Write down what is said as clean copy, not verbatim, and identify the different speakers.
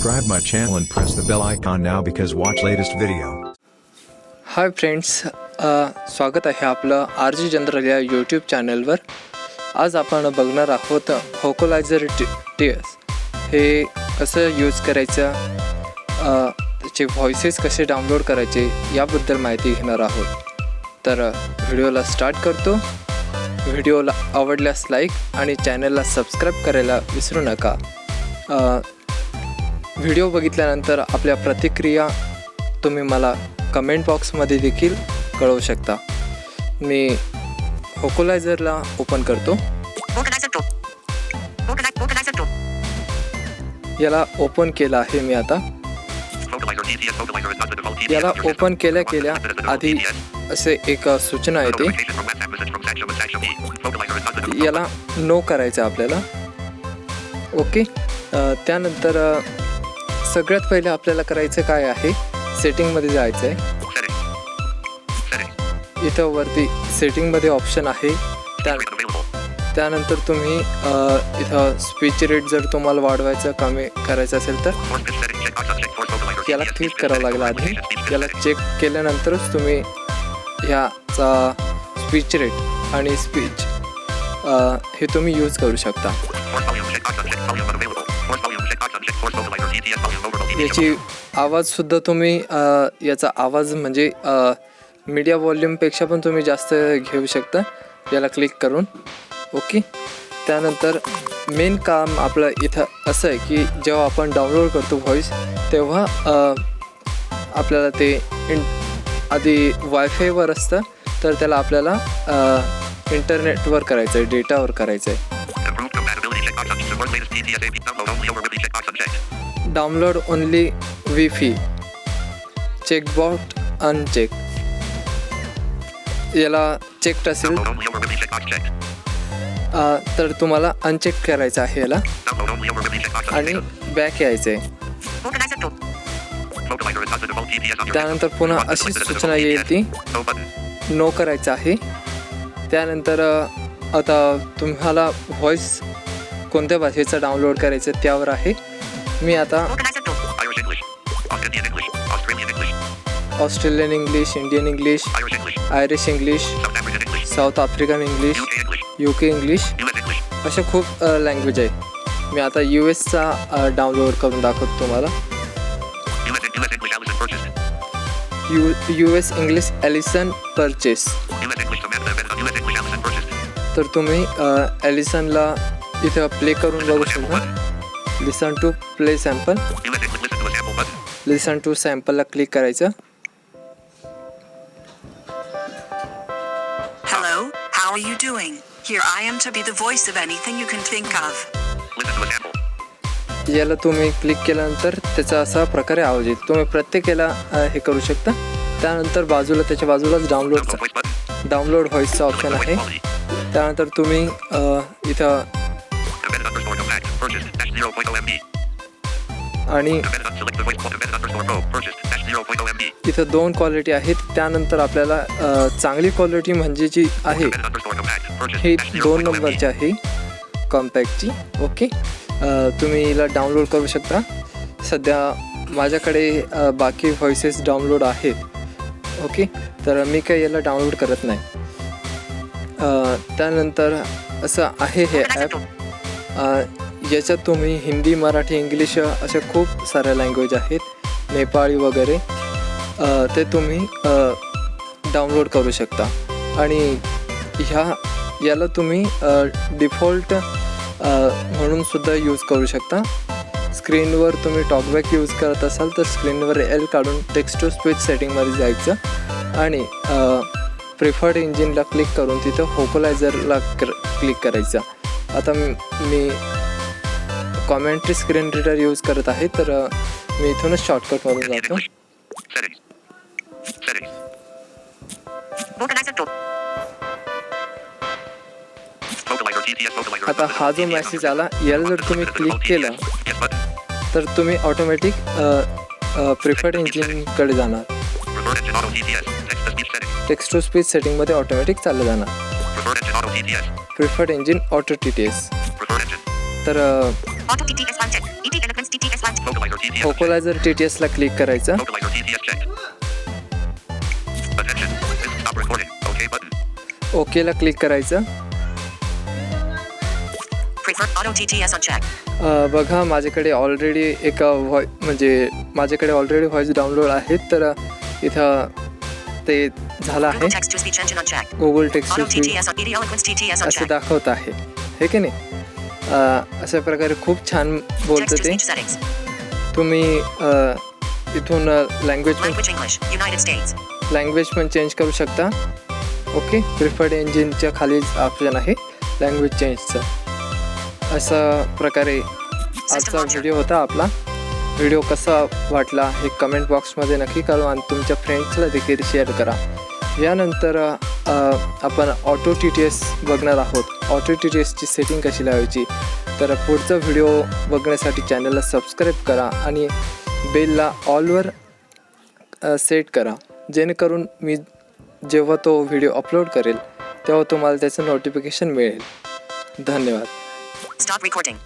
Speaker 1: subscribe my channel and press the bell icon now because watch latest video.
Speaker 2: Hi friends, स्वागत आहे आपलं RG general या YouTube चॅनलवर. आज आपण बघणार आहोत व्होकलायझर TS हे कसं यूज करायचं, त्याचे व्हॉइसेस कसे डाउनलोड करायचे याबद्दल माहिती घेणार आहोत. तर व्हिडिओला स्टार्ट करतो. व्हिडिओला आवडल्यास लाईक आणि चॅनलला सबस्क्राईब करायला विसरू नका. व्हिडिओ बघितल्यानंतर आपल्या प्रतिक्रिया तुम्ही मला कमेंट बॉक्समध्ये देखील कळवू शकता. मी व्होकलायझरला ओपन करतो. याला ओपन केलं आहे मी आता. याला ओपन केल्या आधी असे एक सूचना येते, याला नो करायचं आपल्याला. ओके, त्यानंतर सगळ्यात पहिले आपल्याला करायचं काय आहे, सेटिंगमध्ये जायचं आहे. इथं वरती सेटिंगमध्ये ऑप्शन आहे. त्यानंतर तुम्ही इथं स्पीच रेट जर तुम्हाला वाढवायचं कमी करायचं असेल तर याला क्लिक करावं लागेल आधी. याला चेक केल्यानंतरच तुम्ही ह्याचा स्पीच रेट आणि स्पीच हे तुम्ही यूज करू शकता. याची आवाजसुद्धा तुम्ही याचा आवाज म्हणजे मीडिया वॉल्यूमपेक्षा पण तुम्ही जास्त घेऊ शकता याला क्लिक करून. ओके, त्यानंतर मेन काम आपलं इथं असं आहे की जेव्हा आपण डाउनलोड करतो व्हॉइस तेव्हा आपल्याला ते आधी वायफायवर असतं, तर त्याला आपल्याला इंटरनेटवर करायचं आहे, डेटावर करायचं आहे. Download only WiFi checkbox uncheck. याला चेक्ड असेल तर तुम्हाला अनचेक करायचं आहे याला आणि बॅक यायचं आहे. त्यानंतर पुन्हा अशी सूचना येईल ती नो करायचं आहे. त्यानंतर आता तुम्हाला व्हॉइस कोणत्या भाषेचं डाउनलोड करायचं त्यावर आहे. मी आता Australian English, Indian English, Irish English, south African English, UK English, अशा खूप लँग्वेज आहे. मी आता USचा डाउनलोड करून दाखवतो तुम्हाला. US English Allison purchase. तर तुम्ही एलिसनला इथं प्ले करून बघू शकता. Listen to play sample. Listen to सॅम्पलला क्लिक करायचं.
Speaker 3: Hello, how are you doing? Here I am to be the voice of anything you can think of.
Speaker 2: याला तुम्ही क्लिक केल्यानंतर त्याचा असा प्रकारे आवाज येईल. तुम्ही प्रत्येक याला हे करू शकता. त्यानंतर बाजूला त्याच्या बाजूलाच डाउनलोड व्हॉइसचा ऑप्शन आहे. त्यानंतर तुम्ही इथं आणि इथं 2 क्वालिटी आहेत. त्यानंतर आपल्याला चांगली क्वालिटी म्हणजे जी आहे ही 2 नंबरची आहे, कॉम्पॅक्टची. ओके, तुम्ही हिला डाउनलोड करू शकता. सध्या माझ्याकडे बाकी व्हॉइसेस डाउनलोड आहेत. ओके, तर मी काही याला डाउनलोड करत नाही. त्यानंतर असं आहे हे ॲप. याच्यात तुम्ही हिंदी, मराठी, इंग्लिश अशा खूप साऱ्या लँग्वेज आहेत, नेपाळी वगैरे, ते तुम्ही डाउनलोड करू शकता. आणि याला तुम्ही डिफॉल्ट म्हणून सुद्धा यूज करू शकता. स्क्रीनवर तुम्ही टॉकबॅक यूज करत असाल तर स्क्रीनवर L काढून टेक्स्ट टू स्पीच सेटिंगमध्ये जायचं आणि प्रिफर्ड इंजिनला क्लिक करून तिथं व्होकलायझरला क्लिक करायचं. आता मी कॉमेंट्री स्क्रीन रीडर यूज करत आहे, तर मी इथूनच शॉर्टकटमधून जातो. आता हा जो मेसेज आला याला जर तुम्ही क्लिक केलं तर तुम्ही ऑटोमॅटिक प्रिफर्ड इंजिनकडे जाणार. टेक्स्ट टू स्पीच सेटिंगमध्ये ऑटोमॅटिक चाललं जाणार. Preferred engine auto TTS. तर
Speaker 4: TTS
Speaker 2: ओकोलायझर TTSला क्लिक करायचं.
Speaker 4: Vocalizer TTS checked. Attention. Stop recording. OK button.
Speaker 2: ओकेला क्लिक करायचं.
Speaker 3: Prefer auto TTS unchecked.
Speaker 2: बघा माझ्याकडे ऑलरेडी एक माझ्याकडे ऑलरेडी व्हॉइस डाउनलोड आहेत, तर इथं ते झालं आहे.
Speaker 3: Google text to speech engine unchecked.
Speaker 2: Google text
Speaker 3: Auto
Speaker 2: to speech
Speaker 3: TTS on ED Eloquence TTS
Speaker 2: असं
Speaker 3: unchecked.
Speaker 2: दाखवत आहे, हे की नाही. अशा प्रकारे खूप छान बोलतं
Speaker 3: Text to
Speaker 2: ते.
Speaker 3: speech settings.
Speaker 2: तुम्ही इथून language
Speaker 3: Language English. United States.
Speaker 2: पण चेंज करू शकता. ओके, प्रिफर्ड इंजिनच्या खालीच ऑप्शन आहे लँग्वेज चेंजचं. अशा प्रकारे आजचा व्हिडिओ होता आपला. व्हिडिओ कसा वाटला हे कमेंट बॉक्समध्ये नक्की कळवा आणि तुमच्या फ्रेंड्सला देखील शेअर करा. यानंतर आपण ऑटो TTS बघणार आहोत. ऑटो TTSची सेटिंग कशी लावायची, तर पुढचा व्हिडिओ बघण्यासाठी चॅनलला सबस्क्राईब करा आणि बेलला ऑलवर सेट करा, जेणेकरून मी जेव्हा तो व्हिडिओ अपलोड करेल तेव्हा तुम्हाला त्याचं नोटिफिकेशन मिळेल. धन्यवाद.
Speaker 3: Stop recording.